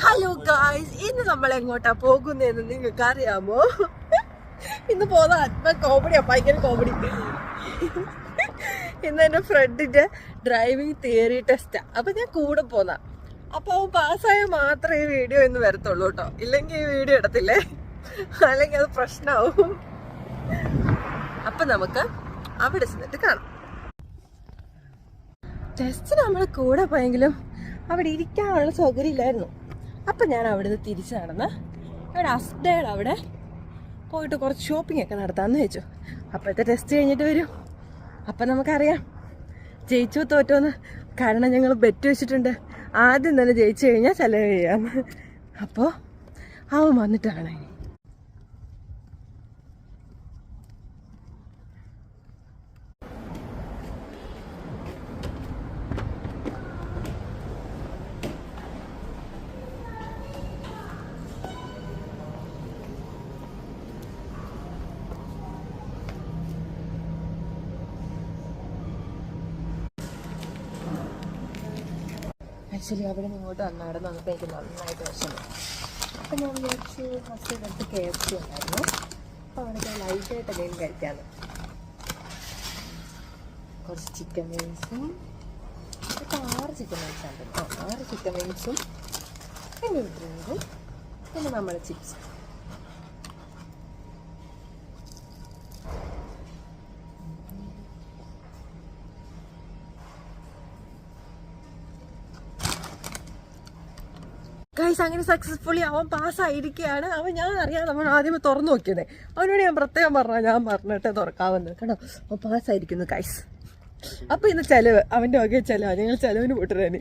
Hello guys, ഇന്ന് നമ്മൾ എങ്ങോട്ടാ പോകുന്നതെന്ന് നിങ്ങൾക്ക് അറിയാമോ? ഇന്ന് പോകുന്ന അല്പം കോമഡിയാ, ഭയങ്കര കോമഡി. ഇന്ന് എൻ്റെ ഫ്രണ്ടിന്റെ ഡ്രൈവിംഗ് തിയറി ടെസ്റ്റാ. അപ്പൊ ഞാൻ കൂടെ പോന്ന. അപ്പൊ അവൻ പാസ്സായാൽ മാത്രമേ ഈ വീഡിയോ ഇന്ന് വരത്തുള്ളൂ കേട്ടോ, ഇല്ലെങ്കിൽ ഈ വീഡിയോ ഇടത്തില്ലേ, അല്ലെങ്കിൽ അത് പ്രശ്നമാവും. അപ്പൊ നമുക്ക് അവിടെ ചെന്നിട്ട് കാണാം. ടെസ്റ്റ് നമ്മൾ കൂടെ പോയെങ്കിലും അവിടെ ഇരിക്കാനുള്ള സൗകര്യം ഇല്ലായിരുന്നു. അപ്പം ഞാൻ അവിടെ നിന്ന് തിരിച്ചു നടന്ന് ഇവിടെ അസ്ഡേഡ് അവിടെ പോയിട്ട് കുറച്ച് ഷോപ്പിംഗ് ഒക്കെ നടത്താമെന്ന് വെച്ചു. അപ്പോഴത്തെ ടെസ്റ്റ് കഴിഞ്ഞിട്ട് വരും. അപ്പം നമുക്കറിയാം ജയിച്ചോ തോറ്റോന്ന്. കാരണം ഞങ്ങൾ ബെറ്റ് വെച്ചിട്ടുണ്ട്, ആദ്യം തന്നെ ജയിച്ചു കഴിഞ്ഞാൽ ചെലവ് ചെയ്യാമെന്ന്. അപ്പോൾ അവൻ വന്നിട്ടാണ് ആക്ച്വലി അവിടെ നിന്ന് ഇങ്ങോട്ട് വന്നായിരുന്നു. നമുക്ക് എനിക്ക് നന്നായിട്ട് വിഷമം. അപ്പം ഞാൻ വിചാരിച്ചു ഫസ്റ്റ് അടുത്ത് KFC ഉണ്ടായിരുന്നു. അപ്പോൾ അവിടെ ലൈറ്റായിട്ട് എന്തെങ്കിലും കഴിക്കാമെന്ന്. കുറച്ച് ചിക്കൻ വിങ്സും, ഇപ്പോൾ 6 ചിക്കൻ വിങ്സ് ഉണ്ടല്ലോ, 6 ചിക്കൻ വിങ്സും പിന്നെ ഡ്രിങ്കും പിന്നെ നമ്മുടെ ചിപ്സ്. ഗൈസ്, അങ്ങനെ സക്സസ്ഫുള്ളി അവൻ പാസ്സായിരിക്കുകയാണ്. അവൻ ഞാൻ അറിയാതെ അവൻ ആദ്യമേ തുറന്നു നോക്കിയത്. അവനോട് ഞാൻ പ്രത്യേകം ഞാൻ പറഞ്ഞിട്ട് തുറക്കാവുന്നത് കേട്ടോ. അവൻ പാസ്സായിരിക്കുന്നു ഗൈസ്. അപ്പോൾ ഇന്ന് ചെലവ് അവൻ്റെ വകയിൽ ചെലവാണ്. ഞങ്ങൾ ചെലവിന് പോട്ടുതരാന്.